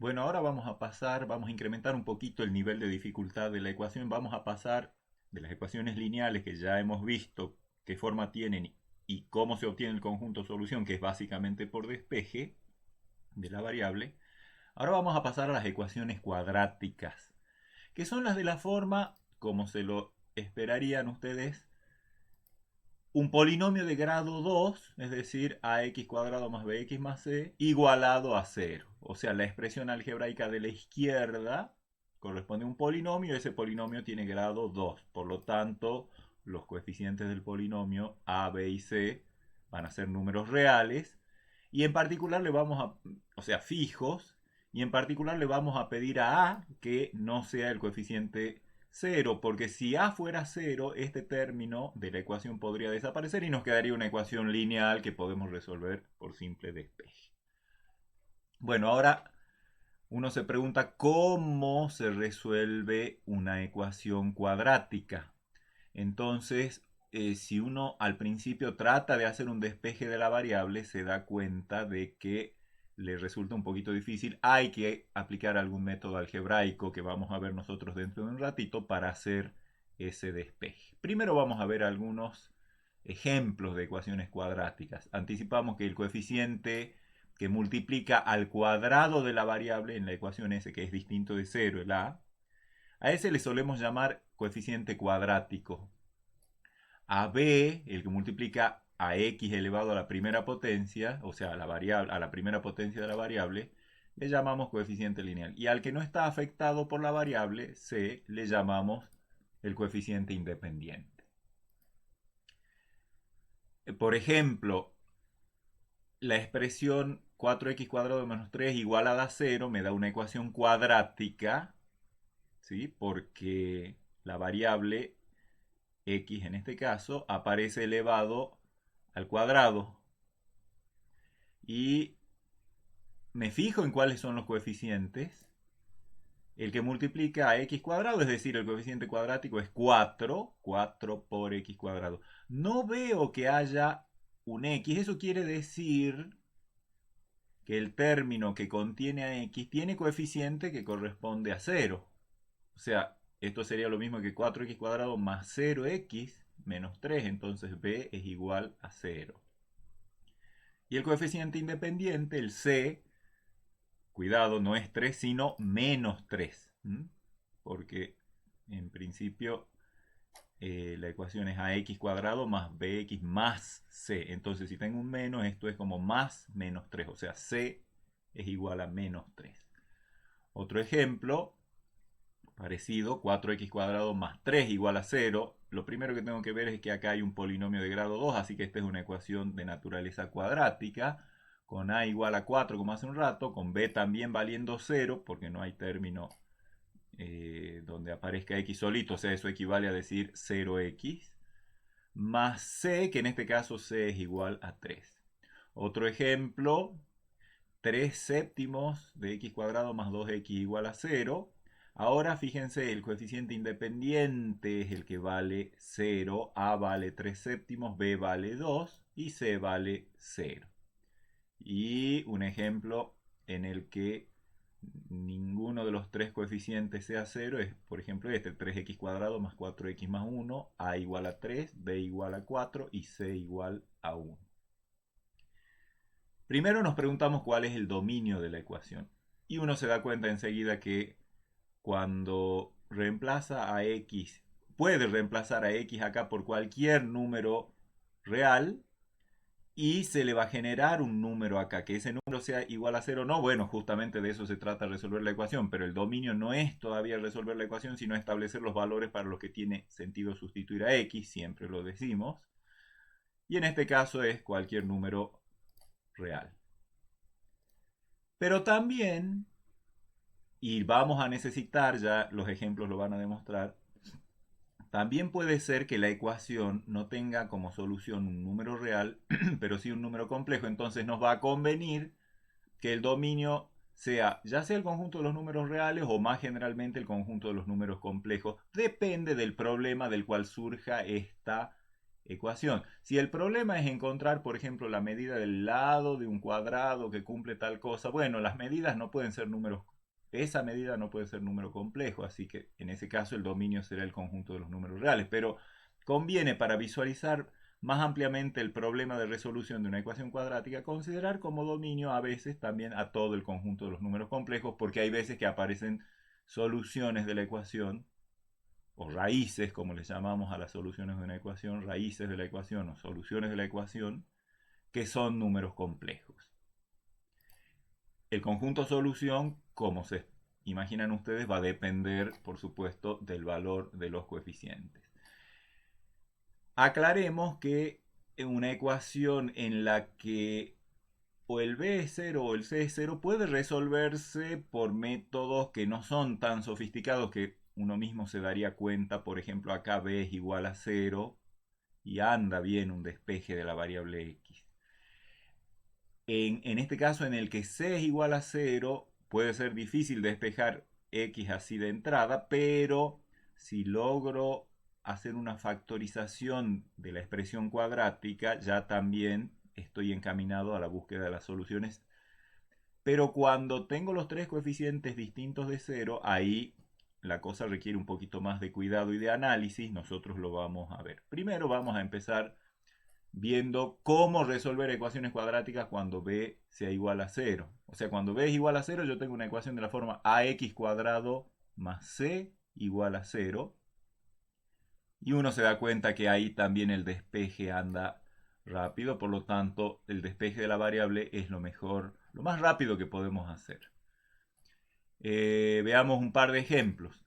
Bueno, ahora vamos a incrementar un poquito el nivel de dificultad de la ecuación. Vamos a pasar de las ecuaciones lineales que ya hemos visto qué forma tienen y cómo se obtiene el conjunto solución, que es básicamente por despeje de la variable. Ahora vamos a pasar a las ecuaciones cuadráticas, que son las de la forma, como se lo esperarían ustedes, un polinomio de grado 2, es decir, ax cuadrado más bx más c, igualado a 0. O sea, la expresión algebraica de la izquierda corresponde a un polinomio, ese polinomio tiene grado 2. Por lo tanto, los coeficientes del polinomio a, b y c van a ser números reales. Y en particular le vamos a, o sea, fijos, y en particular le vamos a pedir a que no sea el coeficiente cero, porque si a fuera cero, este término de la ecuación podría desaparecer y nos quedaría una ecuación lineal que podemos resolver por simple despeje. Bueno, ahora uno se pregunta cómo se resuelve una ecuación cuadrática. Entonces, si uno al principio trata de hacer un despeje de la variable, se da cuenta de que le resulta un poquito difícil. Hay que aplicar algún método algebraico que vamos a ver nosotros dentro de un ratito para hacer ese despeje. Primero vamos a ver algunos ejemplos de ecuaciones cuadráticas. Anticipamos que el coeficiente que multiplica al cuadrado de la variable en la ecuación S, que es distinto de 0, el a ese le solemos llamar coeficiente cuadrático. A b, el que multiplica a x elevado a la primera potencia, o sea, a la, variable, a la primera potencia de la variable, le llamamos coeficiente lineal. Y al que no está afectado por la variable, c, le llamamos el coeficiente independiente. Por ejemplo, la expresión 4x cuadrado menos 3 igualada a 0 me da una ecuación cuadrática, ¿sí? Porque la variable x en este caso aparece elevado al cuadrado. Y me fijo en cuáles son los coeficientes. El que multiplica a x cuadrado, es decir, el coeficiente cuadrático es 4, 4 por x cuadrado. No veo que haya un x, eso quiere decir que el término que contiene a x tiene coeficiente que corresponde a 0. O sea, esto sería lo mismo que 4x cuadrado más 0x menos 3, entonces b es igual a 0. Y el coeficiente independiente, el c, cuidado, no es 3, sino menos 3. Porque en principio la ecuación es ax cuadrado más bx más c. Entonces si tengo un menos, esto es como más menos 3. O sea, c es igual a menos 3. Otro ejemplo parecido, 4x cuadrado más 3 igual a 0. Lo primero que tengo que ver es que acá hay un polinomio de grado 2, así que esta es una ecuación de naturaleza cuadrática, con a igual a 4 como hace un rato, con b también valiendo 0, porque no hay término donde aparezca x solito, o sea, eso equivale a decir 0x, más c, que en este caso c es igual a 3. Otro ejemplo, 3 séptimos de x cuadrado más 2x igual a 0. Ahora fíjense, el coeficiente independiente es el que vale 0, a vale 3 séptimos, b vale 2 y c vale 0. Y un ejemplo en el que ninguno de los tres coeficientes sea 0 es, por ejemplo, este, 3x cuadrado más 4x más 1, a igual a 3, b igual a 4 y c igual a 1. Primero nos preguntamos cuál es el dominio de la ecuación. Y uno se da cuenta enseguida que cuando reemplaza a x, puede reemplazar a x acá por cualquier número real y se le va a generar un número acá, que ese número sea igual a 0 no, bueno, justamente de eso se trata resolver la ecuación, pero el dominio no es todavía resolver la ecuación, sino establecer los valores para los que tiene sentido sustituir a x, siempre lo decimos, y en este caso es cualquier número real. Pero también, y vamos a necesitar, ya los ejemplos lo van a demostrar, también puede ser que la ecuación no tenga como solución un número real, pero sí un número complejo. Entonces nos va a convenir que el dominio sea ya sea el conjunto de los números reales o más generalmente el conjunto de los números complejos. Depende del problema del cual surja esta ecuación. Si el problema es encontrar, por ejemplo, la medida del lado de un cuadrado que cumple tal cosa, bueno, las medidas no pueden ser números esa medida no puede ser número complejo, así que en ese caso el dominio será el conjunto de los números reales. Pero conviene, para visualizar más ampliamente el problema de resolución de una ecuación cuadrática, considerar como dominio a veces también a todo el conjunto de los números complejos, porque hay veces que aparecen soluciones de la ecuación, o raíces, como les llamamos a las soluciones de una ecuación, raíces de la ecuación o soluciones de la ecuación, que son números complejos. El conjunto solución, como se imaginan ustedes, va a depender, por supuesto, del valor de los coeficientes. Aclaremos que en una ecuación en la que o el b es 0 o el c es 0 puede resolverse por métodos que no son tan sofisticados, que uno mismo se daría cuenta. Por ejemplo, acá b es igual a 0 y anda bien un despeje de la variable x. En este caso, en el que c es igual a 0, puede ser difícil despejar x así de entrada, pero si logro hacer una factorización de la expresión cuadrática, ya también estoy encaminado a la búsqueda de las soluciones. Pero cuando tengo los tres coeficientes distintos de 0, ahí la cosa requiere un poquito más de cuidado y de análisis. Nosotros lo vamos a ver. Primero vamos a empezar viendo cómo resolver ecuaciones cuadráticas cuando b sea igual a 0. O sea, cuando b es igual a 0, yo tengo una ecuación de la forma ax cuadrado más c igual a 0. Y uno se da cuenta que ahí también el despeje anda rápido, por lo tanto, el despeje de la variable es lo mejor, lo más rápido que podemos hacer. Veamos un par de ejemplos.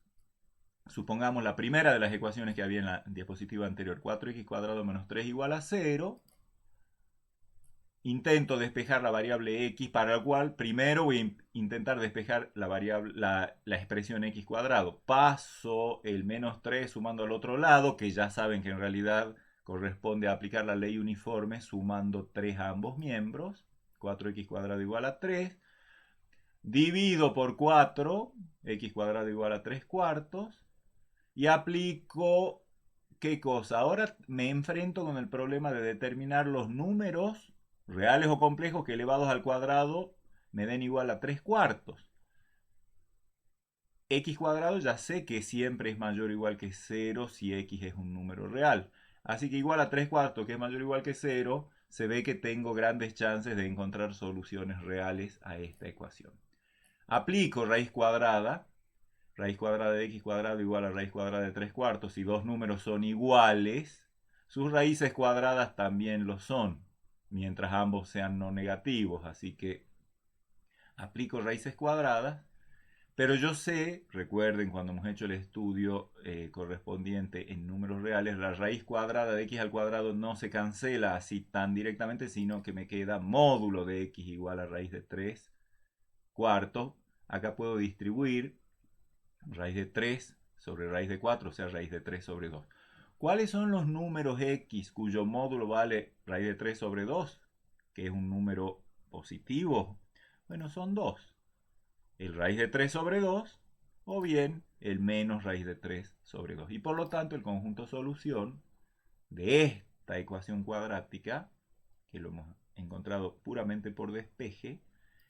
Supongamos la primera de las ecuaciones que había en la diapositiva anterior, 4x cuadrado menos 3 igual a 0. Intento despejar la variable x, para lo cual primero voy a intentar despejar la expresión x cuadrado. Paso el menos 3 sumando al otro lado, que ya saben que en realidad corresponde a aplicar la ley uniforme sumando 3 a ambos miembros. 4x cuadrado igual a 3. Divido por 4, x cuadrado igual a 3 cuartos. Y aplico, ¿qué cosa? Ahora me enfrento con el problema de determinar los números reales o complejos que elevados al cuadrado me den igual a 3 cuartos. X cuadrado ya sé que siempre es mayor o igual que 0 si x es un número real. Así que igual a 3 cuartos, que es mayor o igual que 0, se ve que tengo grandes chances de encontrar soluciones reales a esta ecuación. Aplico raíz cuadrada. Raíz cuadrada de x cuadrado igual a raíz cuadrada de 3 cuartos. Si dos números son iguales, sus raíces cuadradas también lo son, mientras ambos sean no negativos. Así que aplico raíces cuadradas, pero yo sé, recuerden cuando hemos hecho el estudio correspondiente en números reales, la raíz cuadrada de x al cuadrado no se cancela así tan directamente, sino que me queda módulo de x igual a raíz de 3 cuartos. Acá puedo distribuir raíz de 3 sobre raíz de 4, o sea, raíz de 3 sobre 2. ¿Cuáles son los números x cuyo módulo vale raíz de 3 sobre 2? Que es un número positivo. Bueno, son dos. El raíz de 3 sobre 2 o bien el menos raíz de 3 sobre 2. Y por lo tanto el conjunto solución de esta ecuación cuadrática, que lo hemos encontrado puramente por despeje,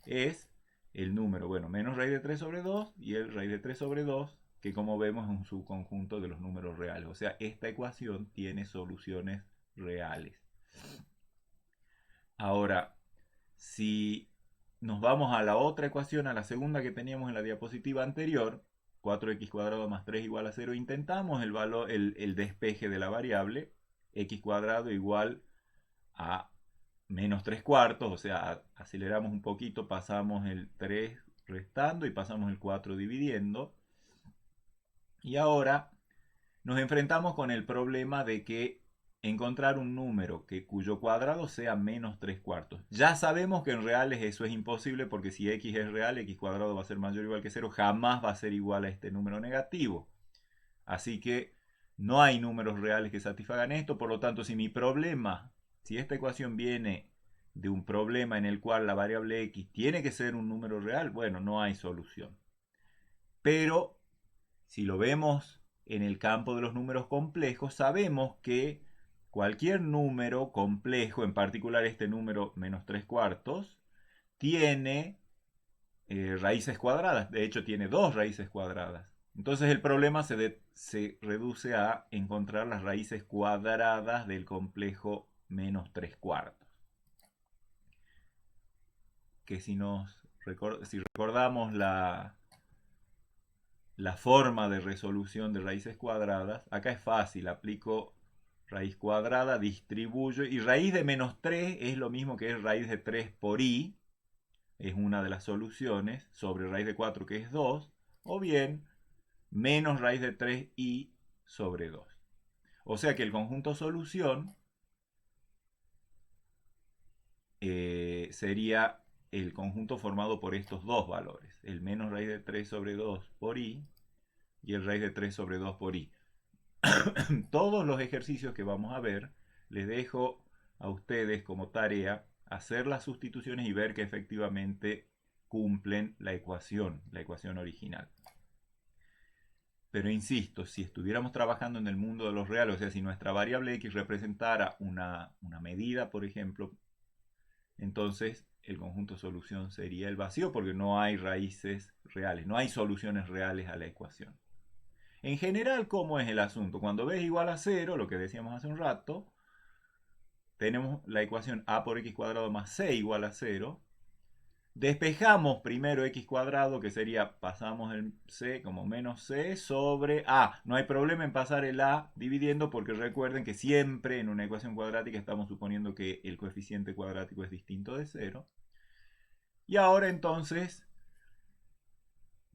es el número, bueno, menos raíz de 3 sobre 2 y el raíz de 3 sobre 2, que como vemos es un subconjunto de los números reales. O sea, esta ecuación tiene soluciones reales. Ahora, si nos vamos a la otra ecuación, a la segunda que teníamos en la diapositiva anterior, 4x cuadrado más 3 igual a 0, intentamos el despeje de la variable x cuadrado igual a menos 3 cuartos, o sea, aceleramos un poquito, pasamos el 3 restando y pasamos el 4 dividiendo. Y ahora nos enfrentamos con el problema de que encontrar un número cuyo cuadrado sea menos 3 cuartos. Ya sabemos que en reales eso es imposible, porque si x es real, x cuadrado va a ser mayor o igual que 0, jamás va a ser igual a este número negativo. Así que no hay números reales que satisfagan esto. Por lo tanto, si esta ecuación viene de un problema en el cual la variable x tiene que ser un número real, bueno, no hay solución. Pero si lo vemos en el campo de los números complejos, sabemos que cualquier número complejo, en particular este número menos 3 cuartos, tiene raíces cuadradas. De hecho, tiene dos raíces cuadradas. Entonces el problema se reduce a encontrar las raíces cuadradas del complejo menos 3 cuartos. Que si recordamos la forma de resolución de raíces cuadradas, acá es fácil, aplico raíz cuadrada, distribuyo, y raíz de menos 3 es lo mismo que es raíz de 3 por i, es una de las soluciones, sobre raíz de 4 que es 2, o bien menos raíz de 3i sobre 2. O sea que el conjunto solución sería el conjunto formado por estos dos valores, el menos raíz de 3 sobre 2 por i y el raíz de 3 sobre 2 por i. Todos los ejercicios que vamos a ver, les dejo a ustedes como tarea hacer las sustituciones y ver que efectivamente cumplen la ecuación original. Pero insisto, si estuviéramos trabajando en el mundo de los reales, o sea, si nuestra variable x representara una medida, por ejemplo, entonces el conjunto solución sería el vacío porque no hay raíces reales, no hay soluciones reales a la ecuación. En general, ¿cómo es el asunto? Cuando b es igual a 0, lo que decíamos hace un rato, tenemos la ecuación a por x cuadrado más c igual a 0. Despejamos primero x cuadrado, que sería, pasamos el c como menos c sobre a. No hay problema en pasar el a dividiendo porque recuerden que siempre en una ecuación cuadrática estamos suponiendo que el coeficiente cuadrático es distinto de 0. Y ahora entonces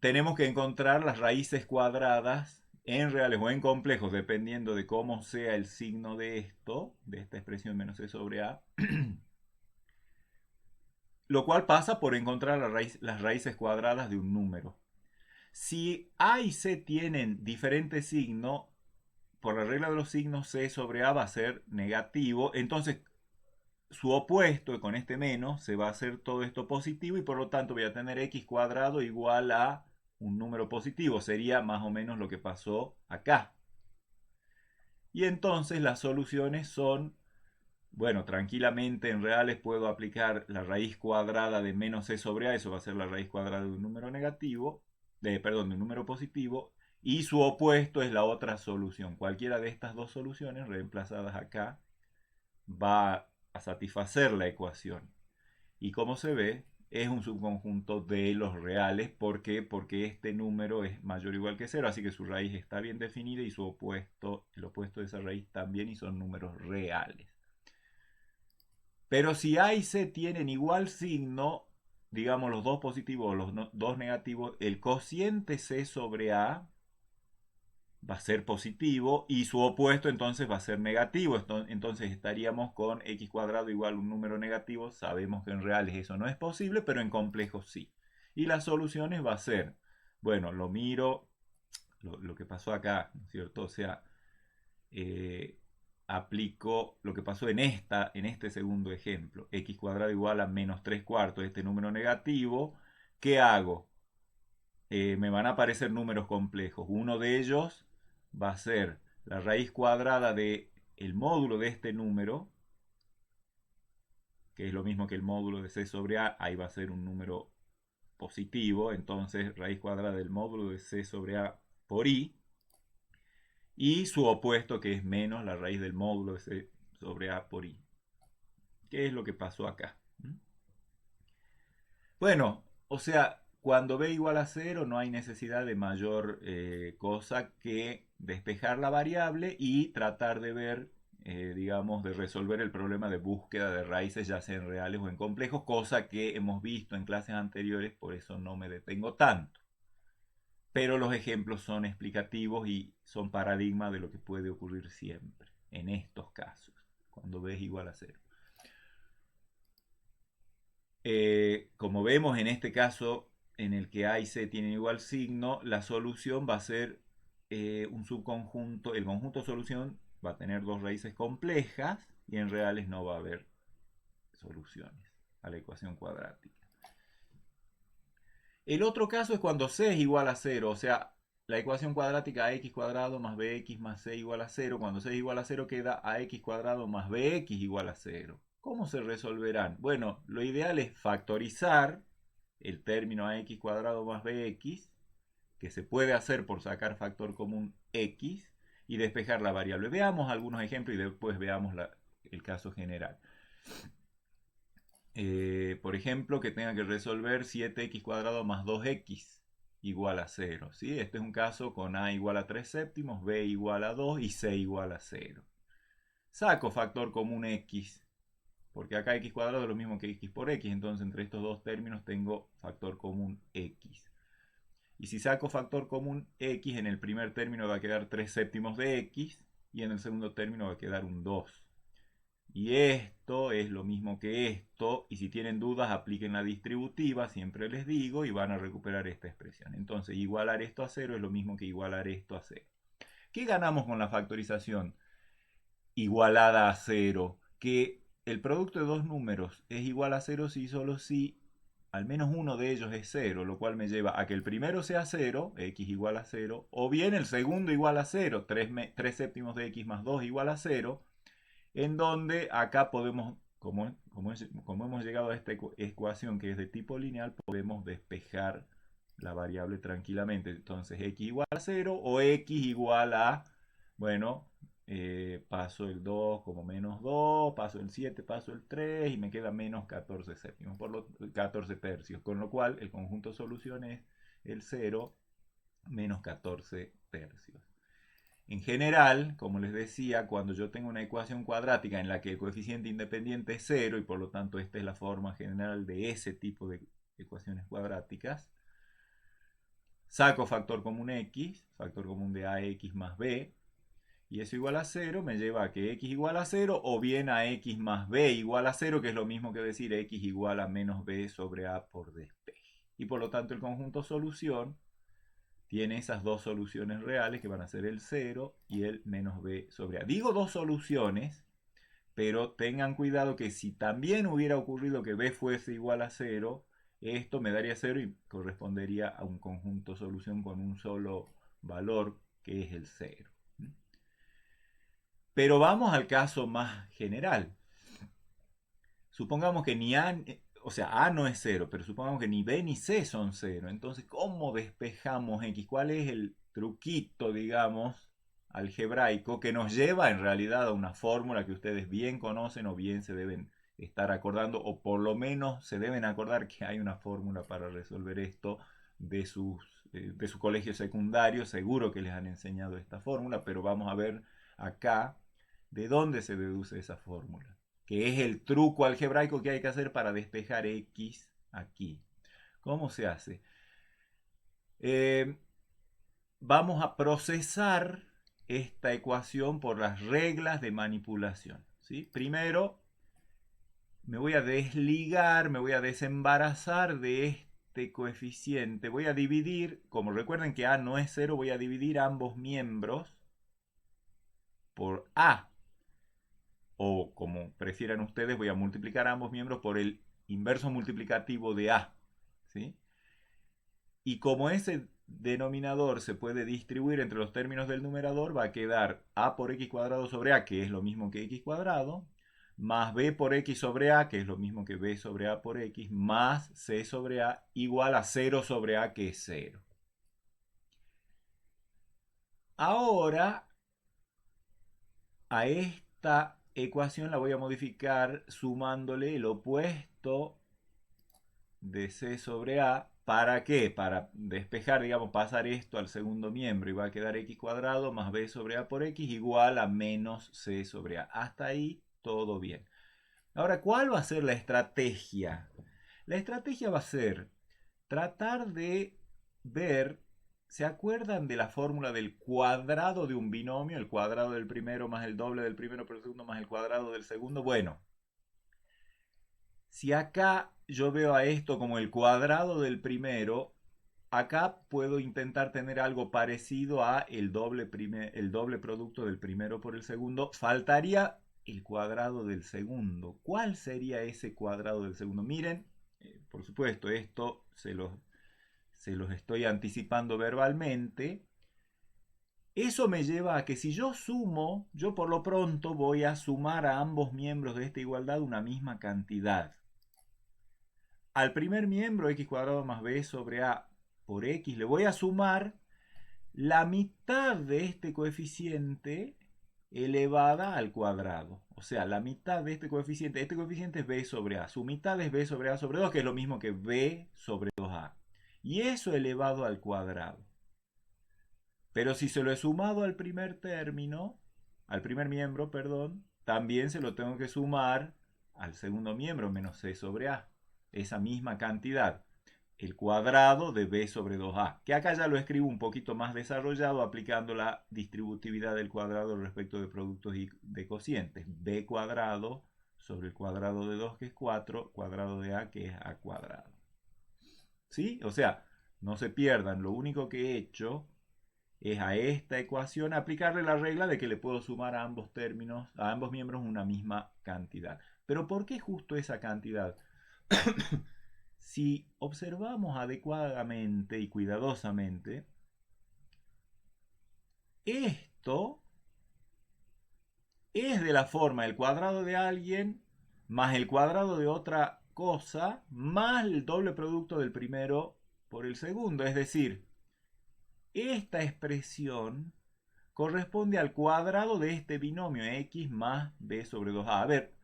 tenemos que encontrar las raíces cuadradas en reales o en complejos, dependiendo de cómo sea el signo de esto, de esta expresión menos c sobre a. Lo cual pasa por encontrar las raíces cuadradas de un número. Si a y c tienen diferente signo, por la regla de los signos, c sobre a va a ser negativo. Entonces, su opuesto, con este menos, se va a hacer todo esto positivo y por lo tanto voy a tener x cuadrado igual a un número positivo. Sería más o menos lo que pasó acá. Y entonces las soluciones son, bueno, tranquilamente en reales puedo aplicar la raíz cuadrada de menos c sobre a, eso va a ser la raíz cuadrada de un número negativo, de un número positivo, y su opuesto es la otra solución. Cualquiera de estas dos soluciones reemplazadas acá va a satisfacer la ecuación. Y como se ve, es un subconjunto de los reales. ¿Por qué? Porque este número es mayor o igual que 0, así que su raíz está bien definida y su opuesto, el opuesto de esa raíz también, y son números reales. Pero si A y C tienen igual signo, digamos los dos positivos o los dos negativos, el cociente C sobre A va a ser positivo y su opuesto entonces va a ser negativo. Entonces estaríamos con x cuadrado igual a un número negativo. Sabemos que en reales eso no es posible, pero en complejos sí. Y las soluciones va a ser, bueno, lo miro, lo que pasó acá, ¿no es cierto? O sea, aplico lo que pasó en este segundo ejemplo. X cuadrado igual a menos 3 cuartos, este número negativo. ¿Qué hago? Me van a aparecer números complejos. Uno de ellos va a ser la raíz cuadrada del módulo de este número, que es lo mismo que el módulo de c sobre a. Ahí va a ser un número positivo. Entonces, raíz cuadrada del módulo de c sobre a por i. Y su opuesto, que es menos la raíz del módulo de c sobre a por i. ¿Qué es lo que pasó acá? Bueno, o sea, cuando b igual a 0 no hay necesidad de mayor cosa que despejar la variable y tratar de ver, digamos, de resolver el problema de búsqueda de raíces, ya sean reales o en complejos, cosa que hemos visto en clases anteriores, por eso no me detengo tanto. Pero los ejemplos son explicativos y son paradigma de lo que puede ocurrir siempre, en estos casos, cuando b es igual a 0. Como vemos en este caso, en el que A y C tienen igual signo, la solución va a ser un subconjunto. El conjunto solución va a tener dos raíces complejas y en reales no va a haber soluciones a la ecuación cuadrática. El otro caso es cuando c es igual a 0, o sea, la ecuación cuadrática ax cuadrado más bx más c igual a 0. Cuando c es igual a 0 queda ax cuadrado más bx igual a 0. ¿Cómo se resolverán? Bueno, lo ideal es factorizar el término ax cuadrado más bx, que se puede hacer por sacar factor común x, y despejar la variable. Veamos algunos ejemplos y después veamos el caso general. Por ejemplo, que tenga que resolver 7x cuadrado más 2x igual a 0. ¿Sí? Este es un caso con a igual a 3 séptimos, b igual a 2 y c igual a 0. Saco factor común x, porque acá x cuadrado es lo mismo que x por x, entonces entre estos dos términos tengo factor común x. Y si saco factor común x, en el primer término va a quedar 3 séptimos de x y en el segundo término va a quedar un 2. Y esto es lo mismo que esto, y si tienen dudas apliquen la distributiva, siempre les digo, y van a recuperar esta expresión. Entonces igualar esto a 0 es lo mismo que igualar esto a 0. ¿Qué ganamos con la factorización igualada a 0? Que el producto de dos números es igual a 0 si y solo si al menos uno de ellos es 0, lo cual me lleva a que el primero sea 0, x igual a 0, o bien el segundo igual a 0, 3 séptimos de x más 2 igual a 0, en donde acá podemos, como hemos llegado a esta ecuación que es de tipo lineal, podemos despejar la variable tranquilamente. Entonces x igual a 0 o x igual a, bueno, paso el 2 como menos 2, paso el 7, paso el 3 y me queda menos 14 séptimos, 14 tercios, con lo cual el conjunto solución es el 0 menos 14 tercios. En general, como les decía, cuando yo tengo una ecuación cuadrática en la que el coeficiente independiente es 0 y por lo tanto esta es la forma general de ese tipo de ecuaciones cuadráticas, saco factor común x, factor común de ax más b, y eso igual a 0 me lleva a que x igual a 0 o bien a x más b igual a 0, que es lo mismo que decir x igual a menos b sobre a por despeje. Y por lo tanto el conjunto solución tiene esas dos soluciones reales que van a ser el 0 y el menos b sobre a. Digo dos soluciones, pero tengan cuidado que si también hubiera ocurrido que b fuese igual a 0, esto me daría 0 y correspondería a un conjunto solución con un solo valor que es el 0. Pero vamos al caso más general. Supongamos que ni a, o sea, a no es 0, pero supongamos que ni b ni c son 0. Entonces, ¿cómo despejamos x? ¿Cuál es el truquito, digamos, algebraico que nos lleva en realidad a una fórmula que ustedes bien conocen o bien se deben estar acordando, o por lo menos se deben acordar que hay una fórmula para resolver esto de su colegio secundario? Seguro que les han enseñado esta fórmula, pero vamos a ver acá de dónde se deduce esa fórmula, que es el truco algebraico que hay que hacer para despejar x aquí. ¿Cómo se hace? Vamos a procesar esta ecuación por las reglas de manipulación. ¿Sí? Primero, me voy a desligar, me voy a desembarazar de este coeficiente. Voy a dividir, como recuerden que a no es 0, voy a dividir ambos miembros por a. O como prefieran ustedes, voy a multiplicar ambos miembros por el inverso multiplicativo de a. ¿Sí? Y como ese denominador se puede distribuir entre los términos del numerador, va a quedar a por x cuadrado sobre a, que es lo mismo que x cuadrado, más b por x sobre a, que es lo mismo que b sobre a por x, más c sobre a, igual a 0 sobre a, que es 0. Ahora, a esta ecuación la voy a modificar sumándole el opuesto de c sobre a. ¿Para qué? Para despejar, digamos, pasar esto al segundo miembro y va a quedar x cuadrado más b sobre a por x igual a menos c sobre a. Hasta ahí todo bien. Ahora, ¿cuál va a ser la estrategia? La estrategia va a ser tratar de ver, ¿se acuerdan de la fórmula del cuadrado de un binomio? El cuadrado del primero más el doble del primero por el segundo más el cuadrado del segundo. Bueno, si acá yo veo a esto como el cuadrado del primero, acá puedo intentar tener algo parecido a el doble producto del primero por el segundo. Faltaría el cuadrado del segundo. ¿Cuál sería ese cuadrado del segundo? Miren, por supuesto, esto se los estoy anticipando verbalmente. Eso me lleva a que si yo sumo, yo por lo pronto voy a sumar a ambos miembros de esta igualdad una misma cantidad. al primer miembro x cuadrado más b sobre a por x le voy a sumar la mitad de este coeficiente elevada al cuadrado. O sea, la mitad de este coeficiente es b sobre a. Su mitad es b sobre a sobre 2, que es lo mismo que b sobre 2a. Y eso elevado al cuadrado. Pero si se lo he sumado al primer término, al primer miembro, perdón, también se lo tengo que sumar al segundo miembro, menos c sobre a. Esa misma cantidad. El cuadrado de b sobre 2a. Que acá ya lo escribo un poquito más desarrollado aplicando la distributividad del cuadrado respecto de productos y de cocientes. B cuadrado sobre el cuadrado de 2 que es 4, cuadrado de a que es a cuadrado. ¿Sí? O sea, no se pierdan, lo único que he hecho es a esta ecuación aplicarle la regla de que le puedo sumar a ambos términos, a ambos miembros una misma cantidad. Pero ¿por qué justo esa cantidad? Si observamos adecuadamente y cuidadosamente, esto es de la forma el cuadrado de alguien más el cuadrado de otra cosa más el doble producto del primero por el segundo. Es decir, esta expresión corresponde al cuadrado de este binomio x más b sobre 2a. A ver,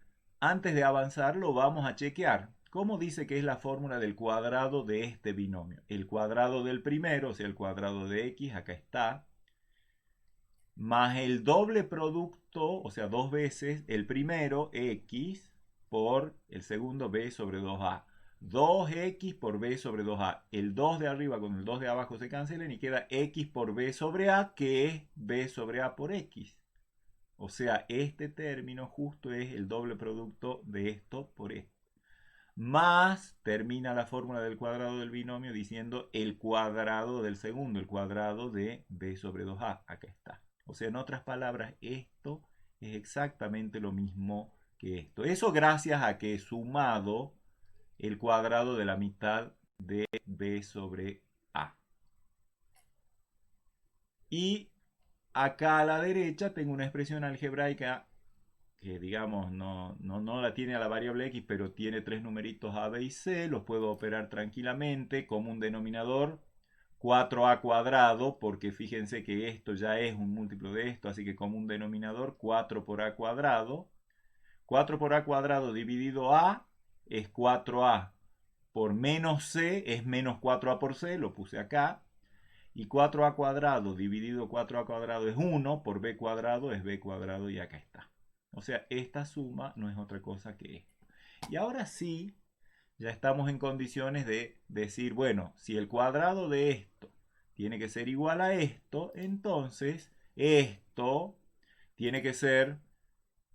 antes de avanzar lo vamos a chequear. ¿Cómo dice que es la fórmula del cuadrado de este binomio? El cuadrado del primero, o sea, el cuadrado de x, acá está, más el doble producto, o sea, dos veces el primero, x, por el segundo, b sobre 2a. 2x por b sobre 2a. El 2 de arriba con el 2 de abajo se cancelan y queda x por b sobre a, que es b sobre a por x. O sea, este término justo es el doble producto de esto por esto. Más termina la fórmula del cuadrado del binomio diciendo el cuadrado del segundo, el cuadrado de b sobre 2a. Acá está. O sea, en otras palabras, esto es exactamente lo mismo que esto. Eso gracias a que he sumado el cuadrado de la mitad de b sobre a. Y acá a la derecha tengo una expresión algebraica que digamos no la tiene a la variable x, pero tiene tres numeritos a, b y c, los puedo operar tranquilamente como un denominador 4a cuadrado, porque fíjense que esto ya es un múltiplo de esto, así que como un denominador 4 por a cuadrado. 4 por a cuadrado dividido a es 4a por menos c es menos 4a por c, lo puse acá. Y 4a cuadrado dividido 4a cuadrado es 1, por b cuadrado es b cuadrado y acá está. O sea, esta suma no es otra cosa que esto. Y ahora sí, ya estamos en condiciones de decir, bueno, si el cuadrado de esto tiene que ser igual a esto, entonces esto tiene que ser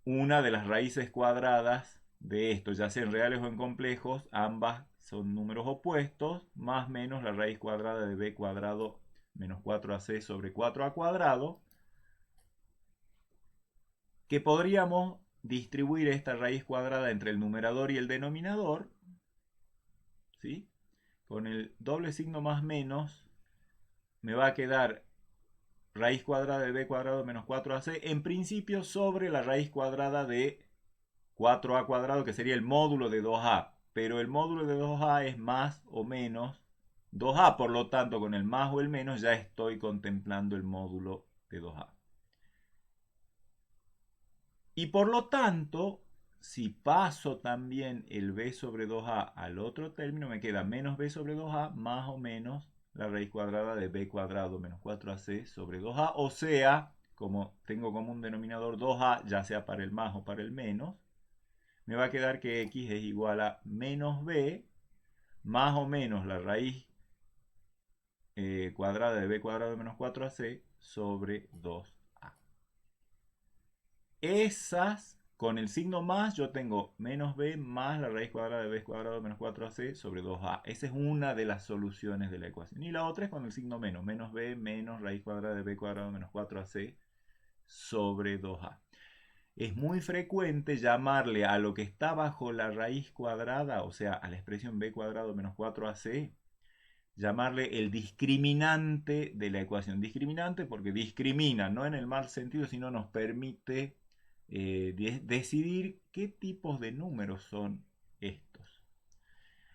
una de las raíces cuadradas de esto, ya sean reales o en complejos, ambas son números opuestos, más menos la raíz cuadrada de b cuadrado menos 4ac sobre 4a cuadrado, que podríamos distribuir esta raíz cuadrada entre el numerador y el denominador, ¿sí? Con el doble signo más menos, me va a quedar raíz cuadrada de b cuadrado menos 4ac, en principio sobre la raíz cuadrada de 4a cuadrado, que sería el módulo de 2a. Pero el módulo de 2a es más o menos 2a, por lo tanto, con el más o el menos ya estoy contemplando el módulo de 2a. Y por lo tanto, si paso también el b sobre 2a al otro término, me queda menos b sobre 2a más o menos la raíz cuadrada de b cuadrado menos 4ac sobre 2a. O sea, como tengo como un denominador 2a, ya sea para el más o para el menos, me va a quedar que x es igual a menos b más o menos la raíz cuadrada de b cuadrado menos 4ac sobre 2a. Esas, con el signo más, yo tengo menos b más la raíz cuadrada de b cuadrado menos 4ac sobre 2a. Esa es una de las soluciones de la ecuación. Y la otra es con el signo menos. Menos b menos raíz cuadrada de b cuadrado menos 4ac sobre 2a. Es muy frecuente llamarle a lo que está bajo la raíz cuadrada, o sea, a la expresión b cuadrado menos 4ac, llamarle el discriminante de la ecuación. Discriminante porque discrimina, no en el mal sentido, sino nos permite decidir qué tipos de números son estos.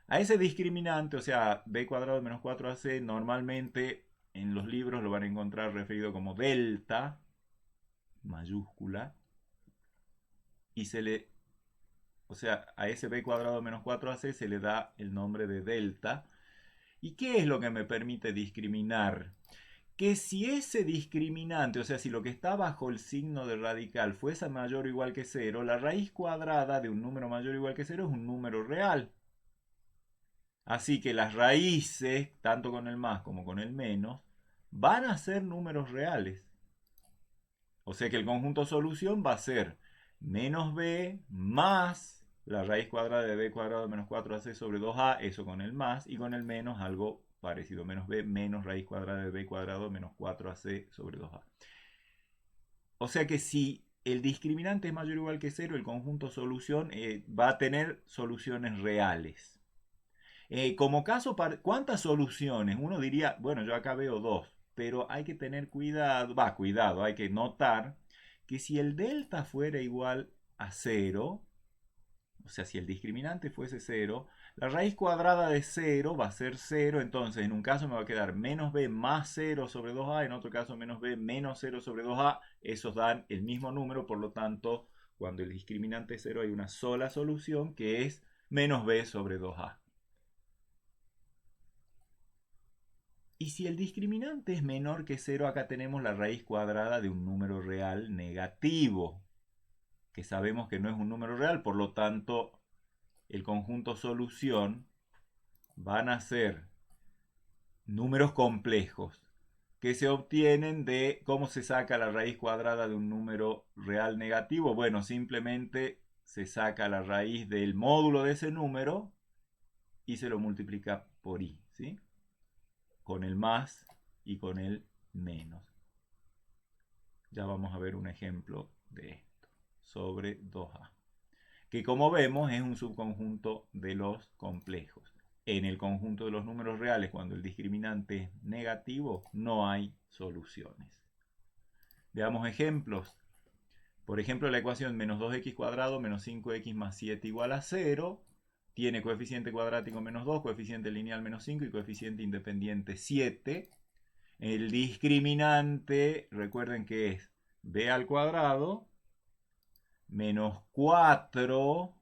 A ese discriminante, o sea, b cuadrado menos 4ac, normalmente en los libros lo van a encontrar referido como delta, mayúscula, y o sea, a ese b cuadrado menos 4ac se le da el nombre de delta. ¿Y qué es lo que me permite discriminar? Que si ese discriminante, o sea, si lo que está bajo el signo de radical fuese mayor o igual que 0, la raíz cuadrada de un número mayor o igual que 0 es un número real. Así que las raíces, tanto con el más como con el menos, van a ser números reales. O sea que el conjunto solución va a ser menos b más la raíz cuadrada de b cuadrado menos 4ac sobre 2a, eso con el más, y con el menos algo parecido, menos b menos raíz cuadrada de b cuadrado menos 4ac sobre 2a. O sea que si el discriminante es mayor o igual que 0, el conjunto solución va a tener soluciones reales. Como caso, ¿cuántas soluciones? Uno diría, bueno, yo acá veo dos, pero hay que tener cuidado, hay que notar que si el delta fuera igual a 0, o sea, si el discriminante fuese 0, la raíz cuadrada de 0 va a ser 0, entonces en un caso me va a quedar menos b más 0 sobre 2a, en otro caso menos b menos 0 sobre 2a, esos dan el mismo número, por lo tanto, cuando el discriminante es 0 hay una sola solución que es menos b sobre 2a. Y si el discriminante es menor que 0, acá tenemos la raíz cuadrada de un número real negativo, que sabemos que no es un número real, por lo tanto el conjunto solución van a ser números complejos que se obtienen de cómo se saca la raíz cuadrada de un número real negativo. Bueno, simplemente se saca la raíz del módulo de ese número y se lo multiplica por i, ¿sí? Con el más y con el menos. Ya vamos a ver un ejemplo de esto, sobre 2a, que como vemos es un subconjunto de los complejos. En el conjunto de los números reales, cuando el discriminante es negativo, no hay soluciones. Veamos ejemplos. Por ejemplo, la ecuación menos 2x cuadrado menos 5x más 7 igual a 0 tiene coeficiente cuadrático menos 2, coeficiente lineal menos 5 y coeficiente independiente 7. El discriminante, recuerden que es b al cuadrado menos 4,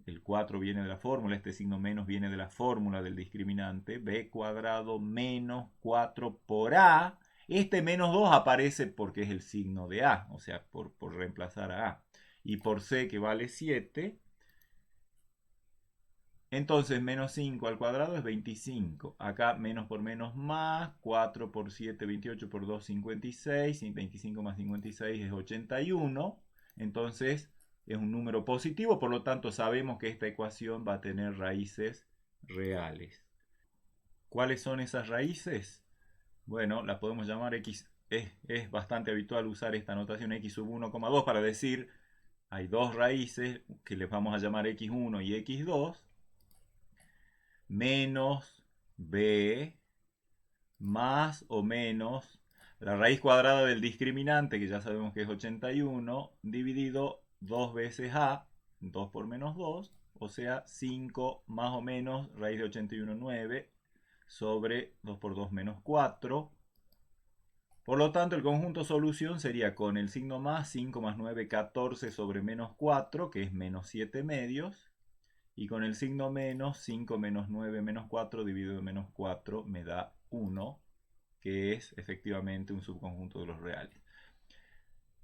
el 4 viene de la fórmula, este signo menos viene de la fórmula del discriminante, b cuadrado menos 4 por a. Este menos 2 aparece porque es el signo de a, o sea, por reemplazar a a. Y por c, que vale 7, entonces menos 5 al cuadrado es 25. Acá menos por menos más, 4 por 7, 28 por 2, 56. 25 más 56 es 81. Entonces es un número positivo, por lo tanto sabemos que esta ecuación va a tener raíces reales. ¿Cuáles son esas raíces? Bueno, las podemos llamar x. Es bastante habitual usar esta notación x sub 1,2 para decir hay dos raíces que les vamos a llamar x1 y x2 menos b más o menos la raíz cuadrada del discriminante, que ya sabemos que es 81, dividido 2 veces a, 2 por menos 2, o sea, 5 más o menos raíz de 81, 9, sobre 2 por 2 menos 4. Por lo tanto, el conjunto solución sería con el signo más, 5 más 9, 14 sobre menos 4, que es menos 7 medios. Y con el signo menos, 5 menos 9 menos 4 dividido en menos 4 me da 1, que es efectivamente un subconjunto de los reales.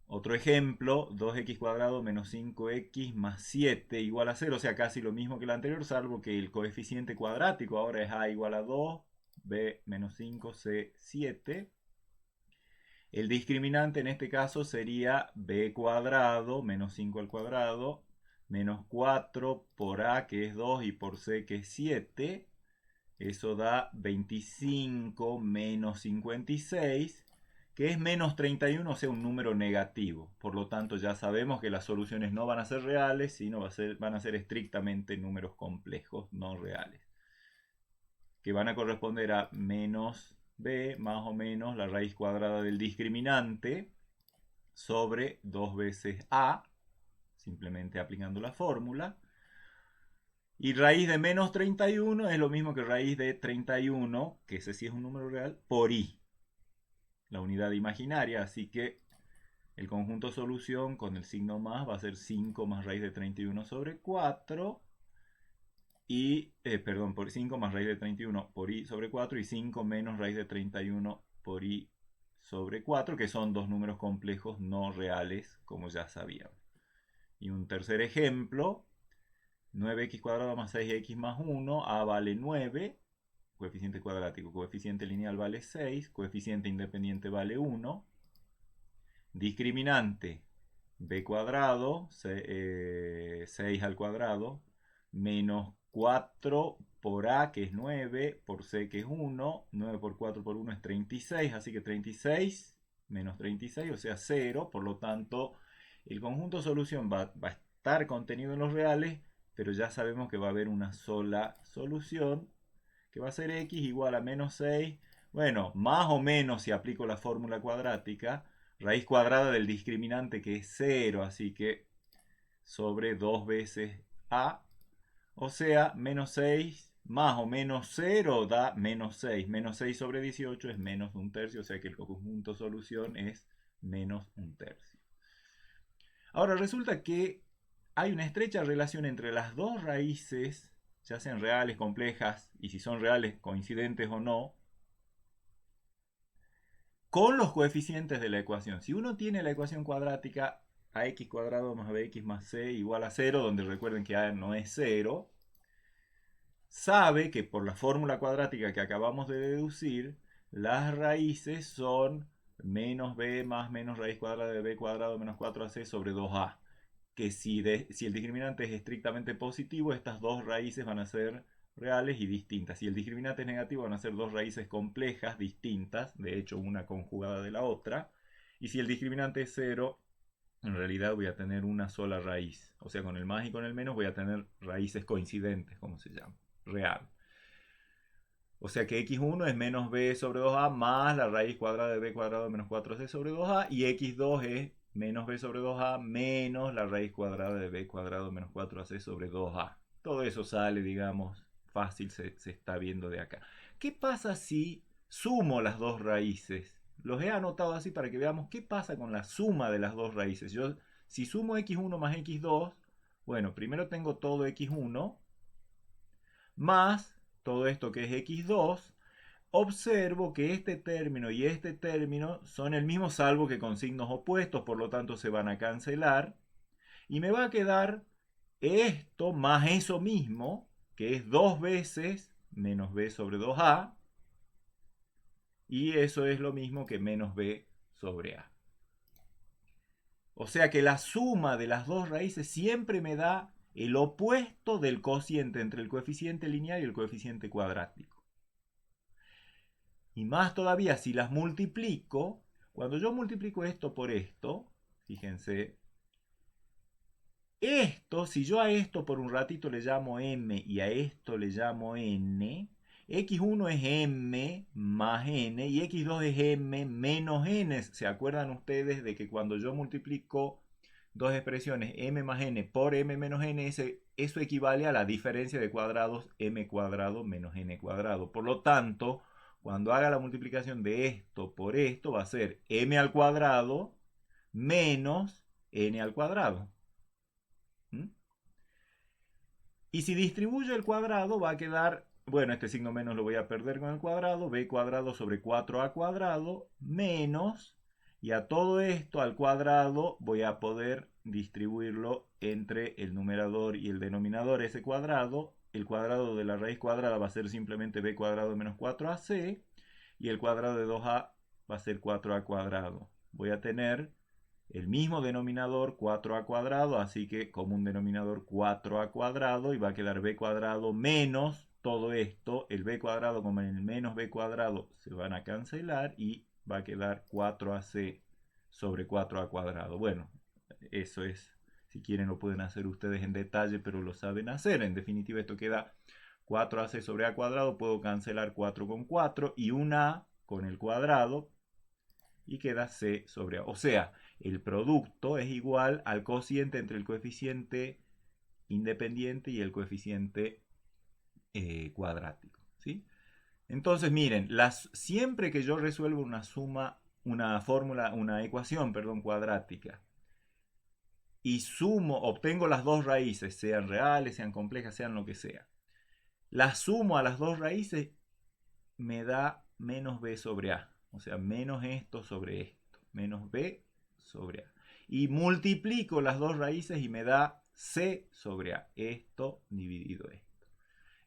Otro ejemplo, 2x cuadrado menos 5x más 7 igual a 0, o sea, casi lo mismo que el anterior, salvo que el coeficiente cuadrático ahora es a igual a 2, b menos 5, c 7. El discriminante en este caso sería b cuadrado menos 5 al cuadrado menos 4 por a, que es 2, y por c, que es 7. Eso da 25 menos 56, que es menos 31, o sea, un número negativo. Por lo tanto, ya sabemos que las soluciones no van a ser reales, sino van a ser estrictamente números complejos, no reales, que van a corresponder a menos b más o menos la raíz cuadrada del discriminante sobre 2 veces a, simplemente aplicando la fórmula. Y raíz de menos 31 es lo mismo que raíz de 31, que ese sí es un número real, por i, la unidad imaginaria. Así que el conjunto solución con el signo más va a ser 5 más raíz de 31 sobre 4. Perdón, por 5 más raíz de 31 por i sobre 4 y 5 menos raíz de 31 por i sobre 4, que son dos números complejos no reales, como ya sabíamos. Y un tercer ejemplo, 9x cuadrado más 6x más 1, a vale 9, coeficiente cuadrático, coeficiente lineal vale 6, coeficiente independiente vale 1, discriminante b cuadrado, 6 al cuadrado, menos 4 por a, que es 9, por c, que es 1, 9 por 4 por 1 es 36, así que 36 menos 36, o sea 0, por lo tanto el conjunto solución va a estar contenido en los reales, pero ya sabemos que va a haber una sola solución, que va a ser x igual a menos 6. Bueno, más o menos si aplico la fórmula cuadrática, raíz cuadrada del discriminante que es 0, así que sobre 2 veces a, o sea, menos 6 más o menos 0 da menos 6. Menos 6 sobre 18 es menos un tercio, o sea que el conjunto solución es menos un tercio. Ahora resulta que hay una estrecha relación entre las dos raíces, ya sean reales, complejas, y si son reales, coincidentes o no, con los coeficientes de la ecuación. Si uno tiene la ecuación cuadrática ax cuadrado más bx más c igual a 0, donde recuerden que a no es 0, sabe que por la fórmula cuadrática que acabamos de deducir, las raíces son menos b más menos raíz cuadrada de b cuadrado menos 4ac sobre 2a. Que si el discriminante es estrictamente positivo, estas dos raíces van a ser reales y distintas. Si el discriminante es negativo, van a ser dos raíces complejas, distintas, de hecho una conjugada de la otra. Y si el discriminante es 0, en realidad voy a tener una sola raíz. O sea, con el más y con el menos voy a tener raíces coincidentes, como se llama, real. O sea que x1 es menos b sobre 2a más la raíz cuadrada de b cuadrado menos 4c sobre 2a, y x2 es menos b sobre 2a menos la raíz cuadrada de b cuadrado menos 4ac sobre 2a. Todo eso sale, digamos, fácil, se está viendo de acá. ¿Qué pasa si sumo las dos raíces? Los he anotado así para que veamos qué pasa con la suma de las dos raíces. Si sumo x1 más x2, bueno, primero tengo todo x1 más todo esto que es x2, observo que este término y este término son el mismo salvo que con signos opuestos, por lo tanto se van a cancelar. Y me va a quedar esto más eso mismo, que es 2 veces menos b sobre 2a. Y eso es lo mismo que menos b sobre a. O sea que la suma de las dos raíces siempre me da el opuesto del cociente entre el coeficiente lineal y el coeficiente cuadrático. Y más todavía, si las multiplico, cuando yo multiplico esto por esto, fíjense, esto, si yo a esto por un ratito le llamo m y a esto le llamo n, x1 es m más n y x2 es m menos n. ¿Se acuerdan ustedes de que cuando yo multiplico dos expresiones m más n por m menos n, eso equivale a la diferencia de cuadrados m cuadrado menos n cuadrado? Por lo tanto, cuando haga la multiplicación de esto por esto, va a ser m al cuadrado menos n al cuadrado. ¿Mm? Y si distribuyo el cuadrado, va a quedar, bueno, este signo menos lo voy a perder con el cuadrado, b cuadrado sobre 4a cuadrado menos, y a todo esto al cuadrado voy a poder distribuirlo entre el numerador y el denominador, ese cuadrado. El cuadrado de la raíz cuadrada va a ser simplemente b cuadrado menos 4ac, y el cuadrado de 2a va a ser 4a cuadrado. Voy a tener el mismo denominador 4a cuadrado, así que como un denominador 4a cuadrado, y va a quedar b cuadrado menos todo esto, el b cuadrado como el menos b cuadrado se van a cancelar y va a quedar 4ac sobre 4a cuadrado. Bueno, eso es, si quieren lo pueden hacer ustedes en detalle, pero lo saben hacer. En definitiva esto queda 4ac sobre a cuadrado, puedo cancelar 4 con 4 y un a con el cuadrado y queda c sobre a. O sea, el producto es igual al cociente entre el coeficiente independiente y el coeficiente cuadrático, ¿sí? Entonces, miren, siempre que yo resuelvo una ecuación, perdón, cuadrática, y obtengo las dos raíces, sean reales, sean complejas, sean lo que sea, las sumo a las dos raíces, me da menos b sobre a. O sea, menos esto sobre esto. Menos b sobre a. Y multiplico las dos raíces y me da c sobre a. Esto dividido esto.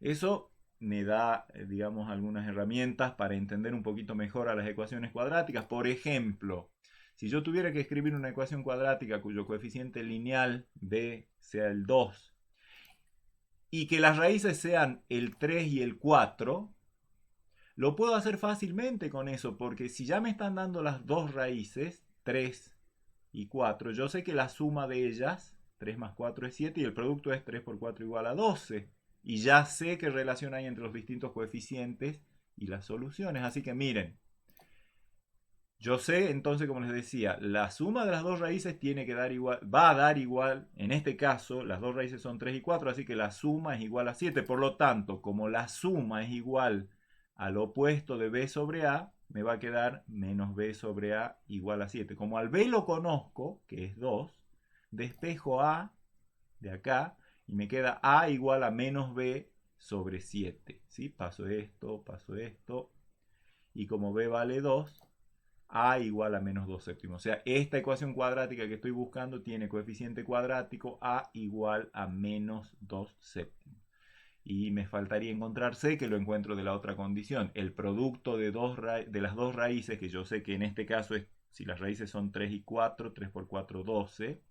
Eso me da, digamos, algunas herramientas para entender un poquito mejor a las ecuaciones cuadráticas. Por ejemplo, si yo tuviera que escribir una ecuación cuadrática cuyo coeficiente lineal b sea el 2 y que las raíces sean el 3 y el 4, lo puedo hacer fácilmente con eso, porque si ya me están dando las dos raíces, 3 y 4, yo sé que la suma de ellas, 3 más 4 es 7, y el producto es 3 por 4 igual a 12. Y ya sé qué relación hay entre los distintos coeficientes y las soluciones. Así que miren, yo sé entonces, como les decía, la suma de las dos raíces tiene que dar igual, va a dar igual, en este caso, las dos raíces son 3 y 4, así que la suma es igual a 7. Por lo tanto, como la suma es igual al opuesto de b sobre a, me va a quedar menos b sobre a igual a 7. Como al b lo conozco, que es 2, despejo a de acá y me queda a igual a menos b sobre 7. ¿Sí? Paso esto, y como b vale 2, a igual a menos 2 séptimos. O sea, esta ecuación cuadrática que estoy buscando tiene coeficiente cuadrático a igual a menos 2 séptimos. Y me faltaría encontrar c, que lo encuentro de la otra condición. El producto de las dos raíces, que yo sé que en este caso es, si las raíces son 3 y 4, 3 por 4, 12,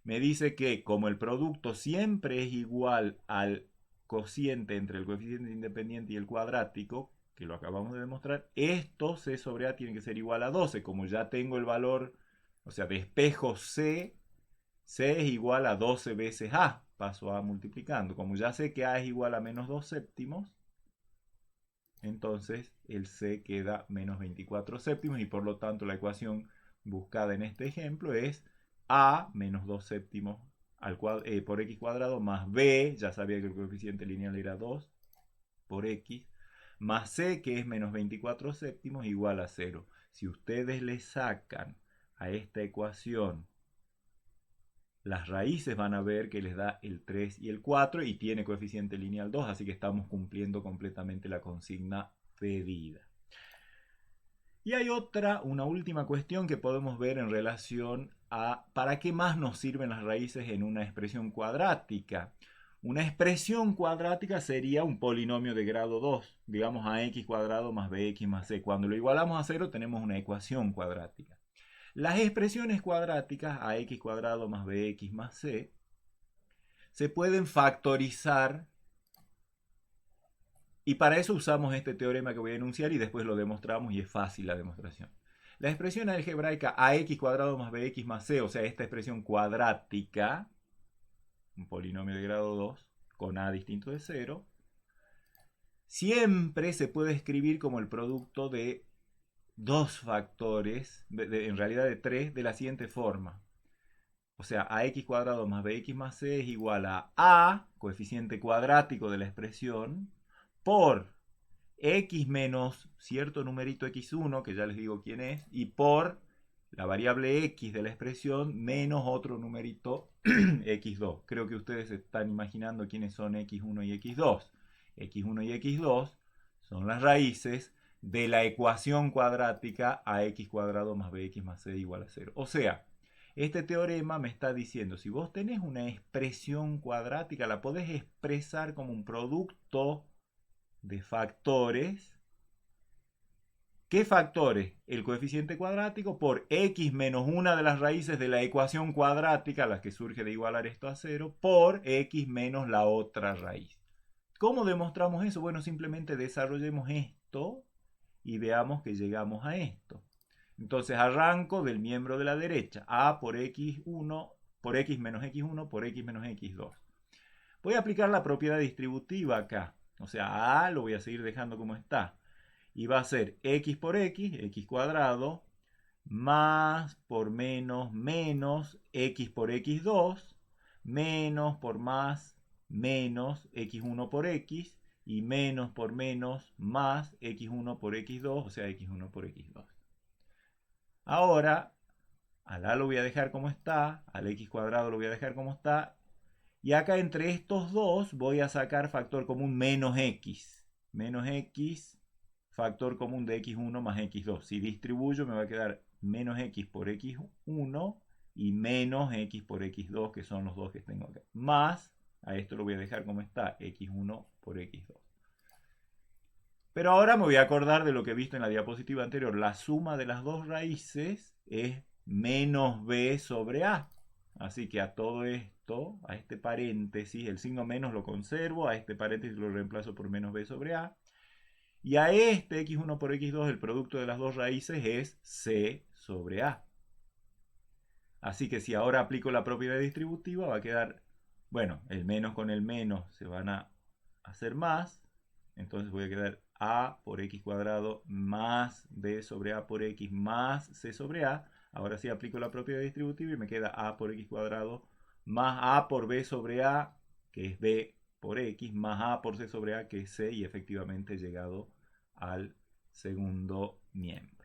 me dice que como el producto siempre es igual al cociente entre el coeficiente independiente y el cuadrático, que lo acabamos de demostrar, esto c sobre a tiene que ser igual a 12. Como ya tengo el valor, o sea, despejo c, c es igual a 12 veces a. Paso a multiplicando. Como ya sé que a es igual a menos 2 séptimos, entonces el c queda menos 24 séptimos y por lo tanto la ecuación buscada en este ejemplo es a menos 2 séptimos por x cuadrado más b, ya sabía que el coeficiente lineal era 2 por x, más c, que es menos 24 séptimos, igual a 0. Si ustedes le sacan a esta ecuación las raíces, van a ver que les da el 3 y el 4 y tiene coeficiente lineal 2, así que estamos cumpliendo completamente la consigna pedida. Y hay una última cuestión que podemos ver en relación a para qué más nos sirven las raíces en una expresión cuadrática. Una expresión cuadrática sería un polinomio de grado 2, digamos ax cuadrado más bx más c. Cuando lo igualamos a 0 tenemos una ecuación cuadrática. Las expresiones cuadráticas, ax cuadrado más bx más c, se pueden factorizar y para eso usamos este teorema que voy a enunciar y después lo demostramos y es fácil la demostración. La expresión algebraica ax cuadrado más bx más c, o sea, esta expresión cuadrática, un polinomio de grado 2 con a distinto de 0, siempre se puede escribir como el producto de dos factores, en realidad de 3, de la siguiente forma. O sea, ax cuadrado más bx más c es igual a, coeficiente cuadrático de la expresión, por x menos cierto numerito x1, que ya les digo quién es, y por la variable x de la expresión menos otro numerito x2. Creo que ustedes están imaginando quiénes son x1 y x2. x1 y x2 son las raíces de la ecuación cuadrática ax cuadrado más bx más c igual a 0. O sea, este teorema me está diciendo, si vos tenés una expresión cuadrática, la podés expresar como un producto de factores. ¿Qué factores? El coeficiente cuadrático por x menos una de las raíces de la ecuación cuadrática, la que surge de igualar esto a 0, por x menos la otra raíz. ¿Cómo demostramos eso? Bueno, simplemente desarrollemos esto y veamos que llegamos a esto. Entonces arranco del miembro de la derecha, a por x1, por x menos x1, por x menos x2. Voy a aplicar la propiedad distributiva acá. O sea, a lo voy a seguir dejando como está. Y va a ser x por x cuadrado, más por menos x por x2, menos por más, menos x1 por x, y menos por menos, más x1 por x2, o sea, x1 por x2. Ahora, al a lo voy a dejar como está, al x cuadrado lo voy a dejar como está, y acá entre estos dos voy a sacar factor común menos x. Menos x, factor común de x1 más x2. Si distribuyo me va a quedar menos x por x1 y menos x por x2, que son los dos que tengo acá. Más, a esto lo voy a dejar como está, x1 por x2. Pero ahora me voy a acordar de lo que he visto en la diapositiva anterior. La suma de las dos raíces es menos b sobre a. Así que a todo esto, a este paréntesis, el signo menos lo conservo, a este paréntesis lo reemplazo por menos b sobre a. Y a este x1 por x2, el producto de las dos raíces es c sobre a. Así que si ahora aplico la propiedad distributiva, va a quedar, bueno, el menos con el menos se van a hacer más. Entonces voy a quedar a por x cuadrado más b sobre a por x más c sobre a. Ahora sí aplico la propiedad distributiva y me queda a por x cuadrado más a por b sobre a, que es b por x, más a por c sobre a, que es c, y efectivamente he llegado al segundo miembro.